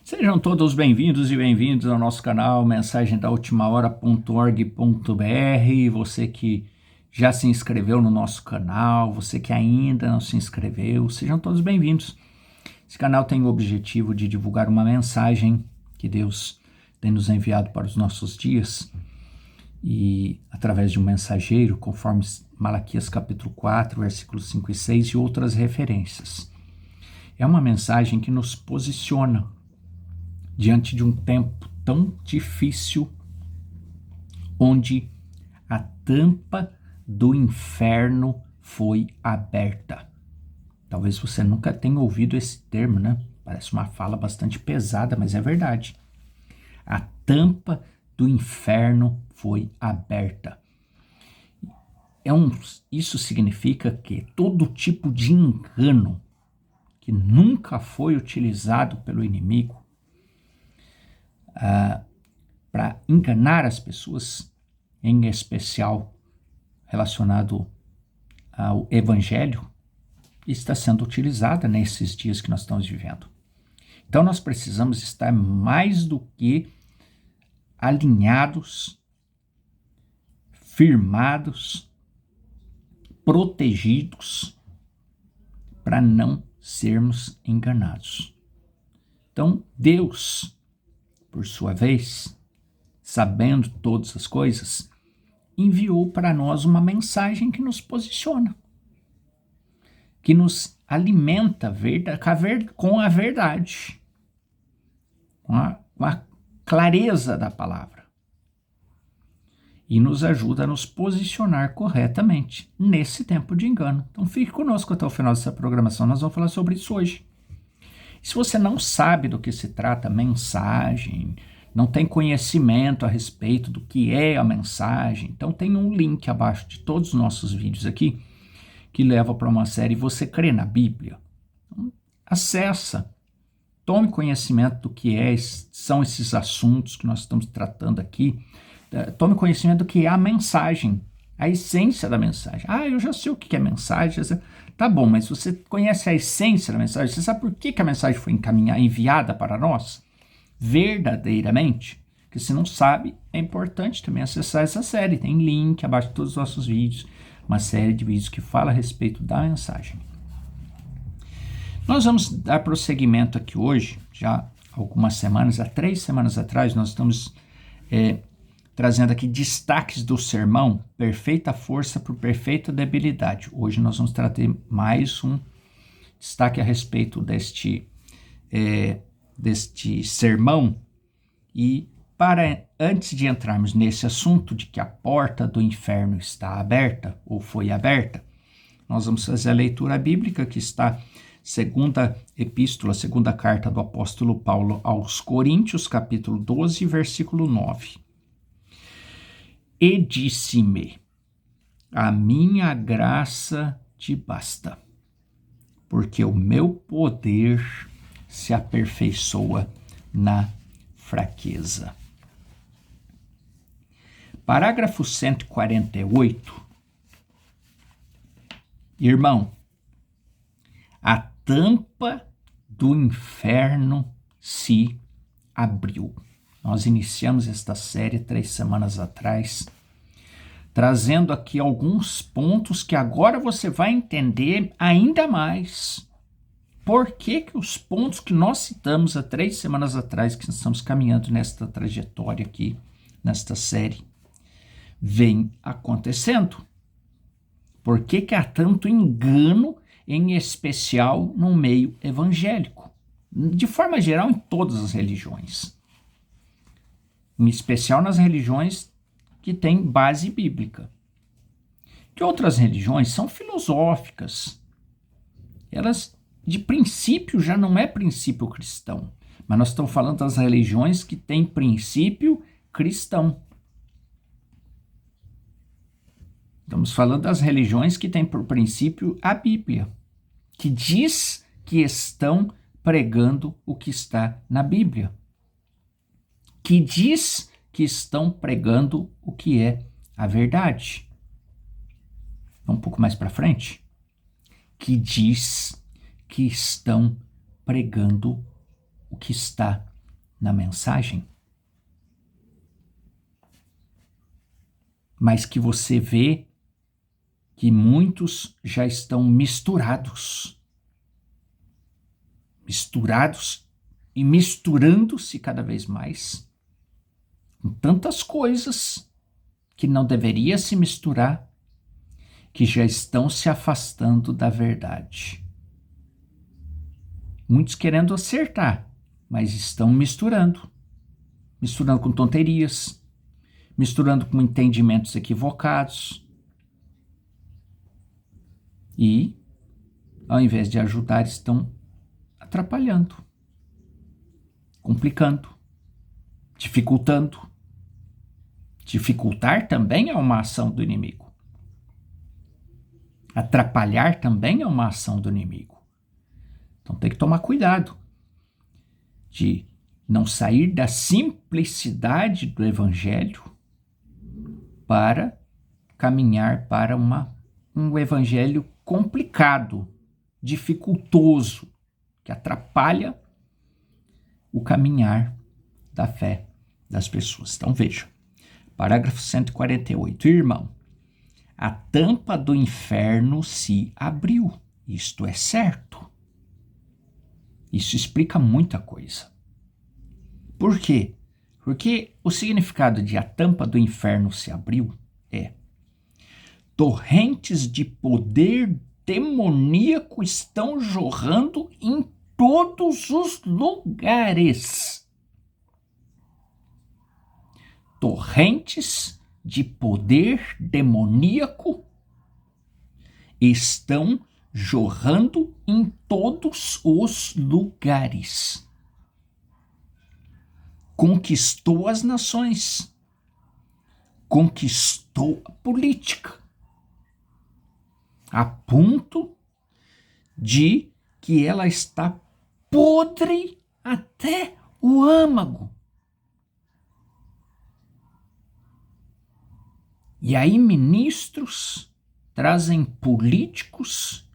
Sejam todos bem-vindos e bem-vindos ao nosso canal Mensagem da Última Hora.org.br. Você que já se inscreveu no nosso canal, você que ainda não se inscreveu, sejam todos bem-vindos. Esse canal tem o objetivo de divulgar uma mensagem que Deus tem nos enviado para os nossos dias e através de um mensageiro, conforme Malaquias capítulo 4, versículos 5 e 6 e outras referências. É uma mensagem que nos posiciona diante de um tempo tão difícil, onde a tampa do inferno foi aberta. Talvez você nunca tenha ouvido esse termo, né? Parece uma fala bastante pesada, mas é verdade. A tampa do inferno foi aberta. Isso significa que todo tipo de engano que nunca foi utilizado pelo inimigo para enganar as pessoas, em especial relacionado ao evangelho, está sendo utilizada nesses dias que nós estamos vivendo. Então nós precisamos estar mais do que alinhados, firmados, protegidos, para não sermos enganados. Então Deus, por sua vez, sabendo todas as coisas, enviou para nós uma mensagem que nos posiciona, que nos alimenta com a verdade, com a clareza da palavra, e nos ajuda a nos posicionar corretamente nesse tempo de engano. Então fique conosco até o final dessa programação, nós vamos falar sobre isso hoje. Se você não sabe do que se trata a mensagem, não tem conhecimento a respeito do que é a mensagem, então tem um link abaixo de todos os nossos vídeos aqui, que leva para uma série Você Crê na Bíblia? Então, acessa, tome conhecimento do que são esses assuntos que nós estamos tratando aqui, tome conhecimento do que é a mensagem, a essência da mensagem. Eu já sei o que é mensagem. Tá bom, mas você conhece a essência da mensagem? Você sabe por que a mensagem foi enviada para nós? Verdadeiramente? Porque se não sabe, é importante também acessar essa série. Tem link abaixo de todos os nossos vídeos, uma série de vídeos que fala a respeito da mensagem. Nós vamos dar prosseguimento aqui hoje, já algumas semanas, há 3 semanas atrás, nós estamos trazendo aqui destaques do sermão, perfeita força por perfeita debilidade. Hoje nós vamos trazer mais um destaque a respeito deste sermão. E antes de entrarmos nesse assunto de que a porta do inferno está aberta, ou foi aberta, nós vamos fazer a leitura bíblica que está segunda carta do apóstolo Paulo aos Coríntios, capítulo 12, versículo 9. E disse-me: a minha graça te basta, porque o meu poder se aperfeiçoa na fraqueza. Parágrafo 148. Irmão, a tampa do inferno se abriu. Nós iniciamos esta série 3 semanas atrás, trazendo aqui alguns pontos que agora você vai entender ainda mais. Por que os pontos que nós citamos há 3 semanas atrás, que estamos caminhando nesta trajetória aqui, nesta série, vem acontecendo? Por que há tanto engano, em especial no meio evangélico? De forma geral, em todas as religiões. Em especial nas religiões que têm base bíblica. Que outras religiões são filosóficas. Elas, de princípio, já não é princípio cristão. Mas nós estamos falando das religiões que têm princípio cristão. Estamos falando das religiões que têm por princípio a Bíblia, que diz que estão pregando o que está na Bíblia, que diz que estão pregando o que é a verdade. Um pouco mais para frente. Que diz que estão pregando o que está na mensagem, mas que você vê que muitos já estão misturados e misturando-se cada vez mais com tantas coisas que não deveria se misturar, que já estão se afastando da verdade. Muitos querendo acertar, mas estão misturando com tonterias, misturando com entendimentos equivocados. E, ao invés de ajudar, estão atrapalhando, complicando, dificultando. Dificultar também é uma ação do inimigo. Atrapalhar também é uma ação do inimigo. Então tem que tomar cuidado de não sair da simplicidade do evangelho para caminhar para um evangelho complicado, dificultoso, que atrapalha o caminhar da fé das pessoas. Então veja, parágrafo 148. Irmão, a tampa do inferno se abriu. Isto é certo. Isso explica muita coisa. Por quê? Porque o significado de a tampa do inferno se abriu é: torrentes de poder demoníaco estão jorrando em todos os lugares. Torrentes de poder demoníaco estão jorrando em todos os lugares. Conquistou as nações, conquistou a política, a ponto de que ela está podre até o âmago. E aí ministros trazem políticos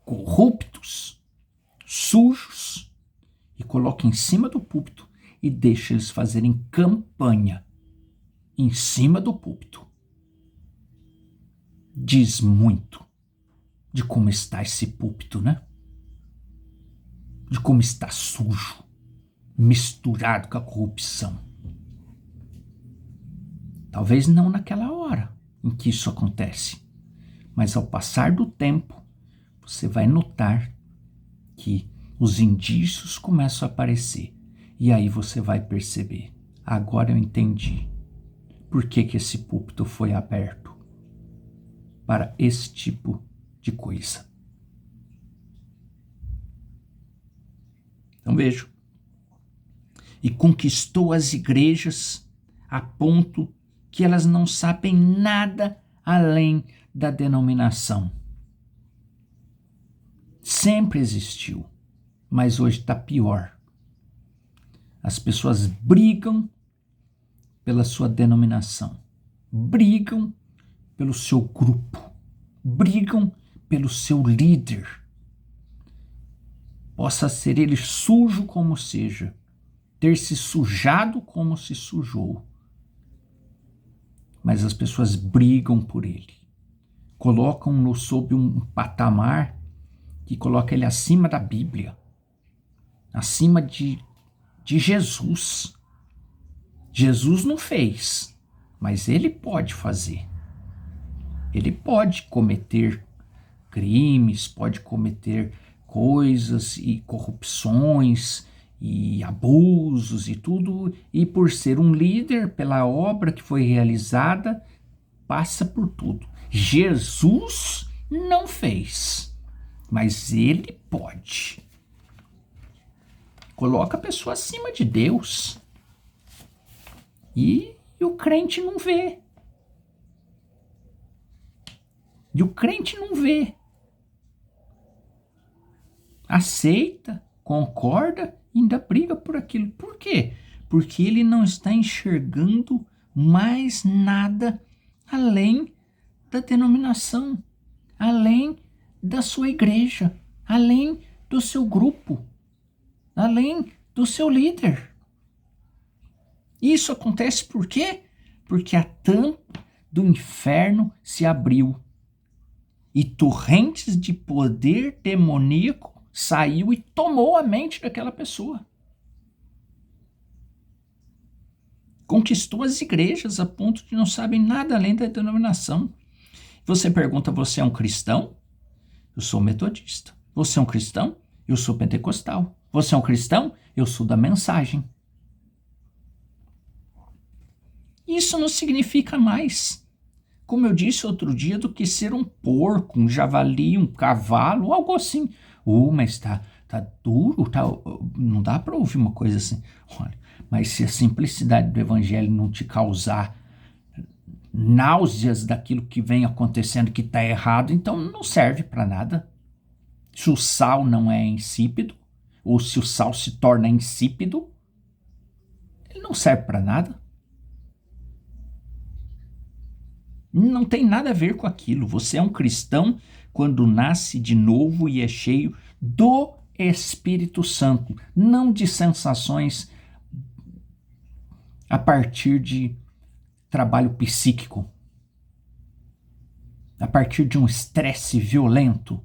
corruptos, sujos, e colocam em cima do púlpito e deixam eles fazerem campanha em cima do púlpito. Diz muito de como está esse púlpito, né? De como está sujo, misturado com a corrupção. Talvez não naquela hora em que isso acontece, mas ao passar do tempo, você vai notar que os indícios começam a aparecer. E aí você vai perceber: agora eu entendi por que esse púlpito foi aberto para esse tipo de coisa. Então vejo. E conquistou as igrejas a ponto que elas não sabem nada além da denominação. Sempre existiu, mas hoje está pior. As pessoas brigam pela sua denominação, brigam pelo seu grupo, brigam pelo seu líder. Possa ser ele sujo como seja, ter se sujado como se sujou. Mas as pessoas brigam por ele, colocam-no sob um patamar que coloca ele acima da Bíblia, acima de Jesus. Jesus não fez, mas ele pode fazer. Ele pode cometer crimes, pode cometer coisas e corrupções e abusos e tudo, e por ser um líder, pela obra que foi realizada, passa por tudo. Jesus não fez, mas ele pode. Coloca a pessoa acima de Deus. E o crente não vê. E o crente não vê. Aceita, concorda e ainda briga por aquilo. Por quê? Porque ele não está enxergando mais nada além da denominação, além da sua igreja, além do seu grupo, além do seu líder. Isso acontece por quê? Porque a tampa do inferno se abriu e torrentes de poder demoníaco saiu e tomou a mente daquela pessoa. Conquistou as igrejas a ponto de não sabem nada além da denominação. Você pergunta, você é um cristão? Eu sou metodista. Você é um cristão? Eu sou pentecostal. Você é um cristão? Eu sou da mensagem. Isso não significa mais, como eu disse outro dia, do que ser um porco, um javali, um cavalo, algo assim. Mas tá duro, não dá para ouvir uma coisa assim. Olha, mas se a simplicidade do evangelho não te causar náuseas daquilo que vem acontecendo que está errado, então não serve para nada. Se o sal não é insípido, ou se o sal se torna insípido, ele não serve para nada. Não tem nada a ver com aquilo. Você é um cristão quando nasce de novo e é cheio do Espírito Santo, não de sensações a partir de trabalho psíquico, a partir de um estresse violento,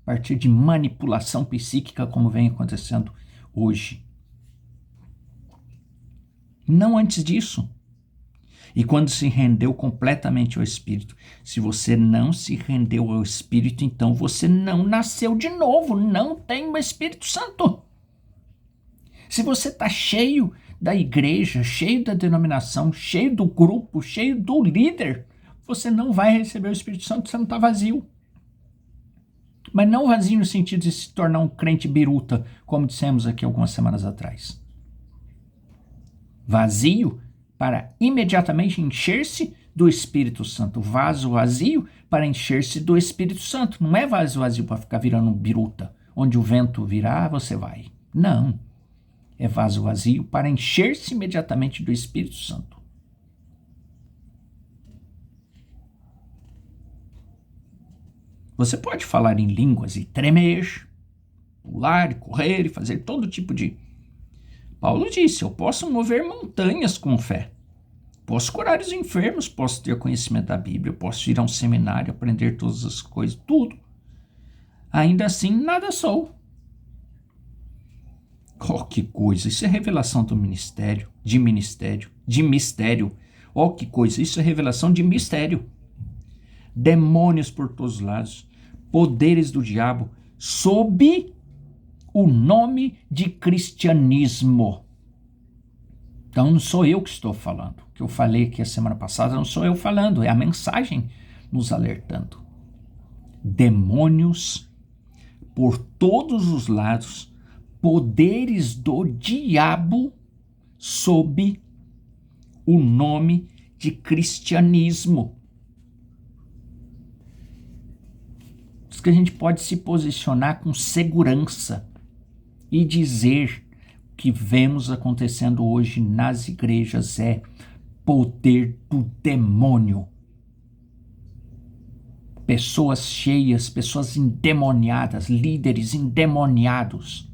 a partir de manipulação psíquica, como vem acontecendo hoje. Não antes disso. E quando se rendeu completamente ao Espírito. Se você não se rendeu ao Espírito, então você não nasceu de novo, não tem o Espírito Santo. Se você está cheio da igreja, cheio da denominação, cheio do grupo, cheio do líder, você não vai receber o Espírito Santo, você não está vazio. Mas não vazio no sentido de se tornar um crente biruta, como dissemos aqui algumas semanas atrás. Vazio para imediatamente encher-se do Espírito Santo. Vaso vazio para encher-se do Espírito Santo. Não é vaso vazio para ficar virando um biruta. Onde o vento virar, você vai. Não. É vaso vazio para encher-se imediatamente do Espírito Santo. Você pode falar em línguas e tremer, pular, correr e fazer todo tipo de... Paulo disse, eu posso mover montanhas com fé. Posso curar os enfermos, posso ter conhecimento da Bíblia, posso ir a um seminário, aprender todas as coisas, tudo. Ainda assim, nada sou. Oh, que coisa, isso é revelação do mistério. Oh, que coisa, isso é revelação de mistério. Demônios por todos os lados, poderes do diabo, sob o nome de cristianismo. Então não sou eu que estou falando. O que eu falei aqui a semana passada não sou eu falando, é a mensagem nos alertando. Demônios por todos os lados, poderes do diabo sob o nome de cristianismo. Diz que a gente pode se posicionar com segurança e dizer que vemos acontecendo hoje nas igrejas é poder do demônio. Pessoas cheias, pessoas endemoniadas, líderes endemoniados,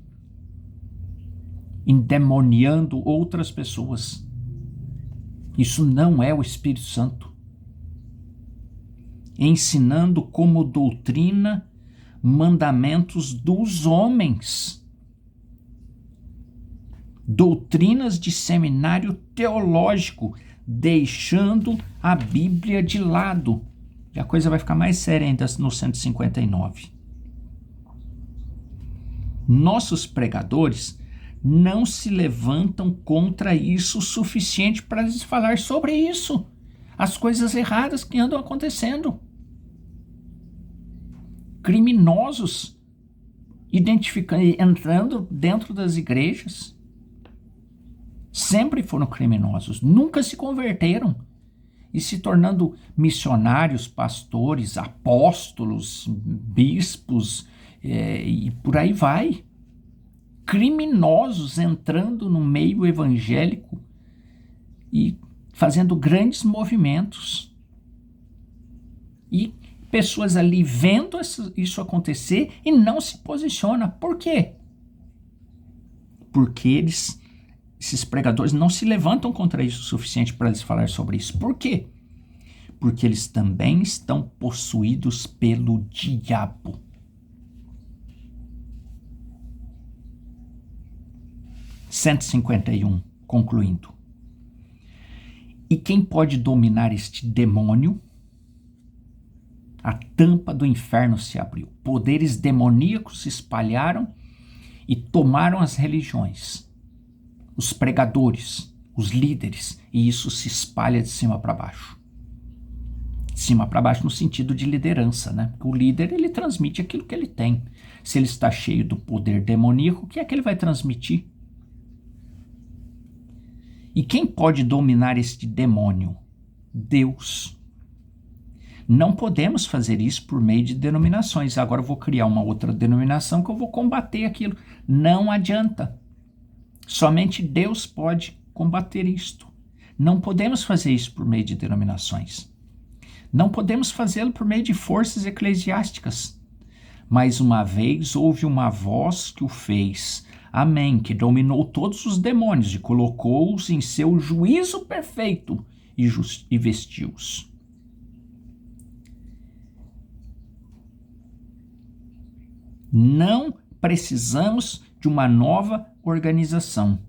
endemoniando outras pessoas. Isso não é o Espírito Santo. Ensinando como doutrina mandamentos dos homens. Doutrinas de seminário teológico, deixando a Bíblia de lado. E a coisa vai ficar mais séria ainda no 159. Nossos pregadores não se levantam contra isso o suficiente para lhes falar sobre isso. As coisas erradas que andam acontecendo. Criminosos entrando dentro das igrejas. Sempre foram criminosos, nunca se converteram e se tornando missionários, pastores, apóstolos, bispos e por aí vai. Criminosos entrando no meio evangélico e fazendo grandes movimentos. E pessoas ali vendo isso acontecer e não se posicionam. Por quê? Porque eles Esses pregadores não se levantam contra isso o suficiente para eles falar sobre isso. Por quê? Porque eles também estão possuídos pelo diabo. (151), concluindo. E quem pode dominar este demônio? A tampa do inferno se abriu. Poderes demoníacos se espalharam e tomaram as religiões, os pregadores, os líderes, e isso se espalha de cima para baixo. De cima para baixo no sentido de liderança, né? Porque o líder, ele transmite aquilo que ele tem. Se ele está cheio do poder demoníaco, o que é que ele vai transmitir? E quem pode dominar este demônio? Deus. Não podemos fazer isso por meio de denominações. Agora eu vou criar uma outra denominação que eu vou combater aquilo. Não adianta. Somente Deus pode combater isto. Não podemos fazer isso por meio de denominações. Não podemos fazê-lo por meio de forças eclesiásticas. Mais uma vez houve uma voz que o fez. Amém, que dominou todos os demônios e colocou-os em seu juízo perfeito e vestiu-os. Não precisamos de uma nova organização.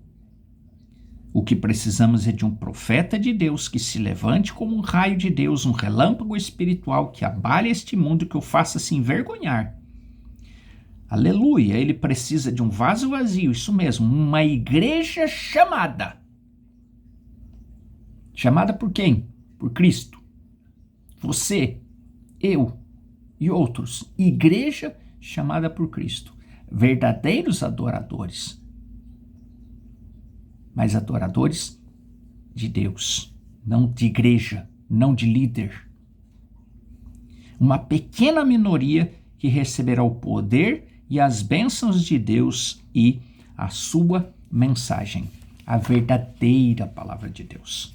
O que precisamos é de um profeta de Deus que se levante como um raio de Deus, um relâmpago espiritual que abale este mundo e que o faça se envergonhar. Aleluia, ele precisa de um vaso vazio, isso mesmo, uma igreja chamada. Chamada por quem? Por Cristo. Você, eu e outros. Igreja chamada por Cristo. Verdadeiros adoradores. Mas adoradores de Deus, não de igreja, não de líder. Uma pequena minoria que receberá o poder e as bênçãos de Deus e a sua mensagem, a verdadeira palavra de Deus.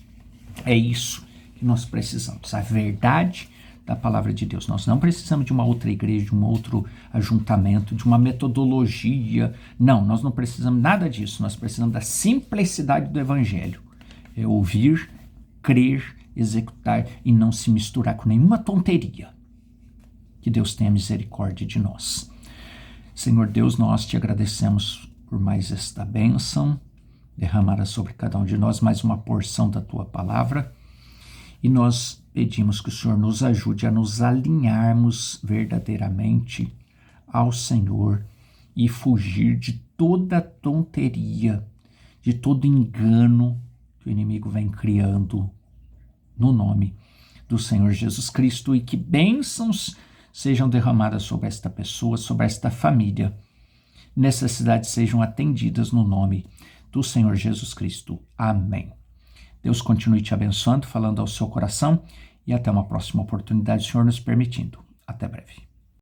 É isso que nós precisamos, a verdade da palavra de Deus. Nós não precisamos de uma outra igreja, de um outro ajuntamento, de uma metodologia. Não, nós não precisamos nada disso. Nós precisamos da simplicidade do evangelho. É ouvir, crer, executar e não se misturar com nenhuma tonteria. Que Deus tenha misericórdia de nós. Senhor Deus, nós te agradecemos por mais esta bênção, derramada sobre cada um de nós, mais uma porção da tua palavra, e nós pedimos que o Senhor nos ajude a nos alinharmos verdadeiramente ao Senhor e fugir de toda tonteria, de todo engano que o inimigo vem criando no nome do Senhor Jesus Cristo, e que bênçãos sejam derramadas sobre esta pessoa, sobre esta família. Necessidades sejam atendidas no nome do Senhor Jesus Cristo. Amém. Deus continue te abençoando, falando ao seu coração, e até uma próxima oportunidade, Senhor nos permitindo. Até breve.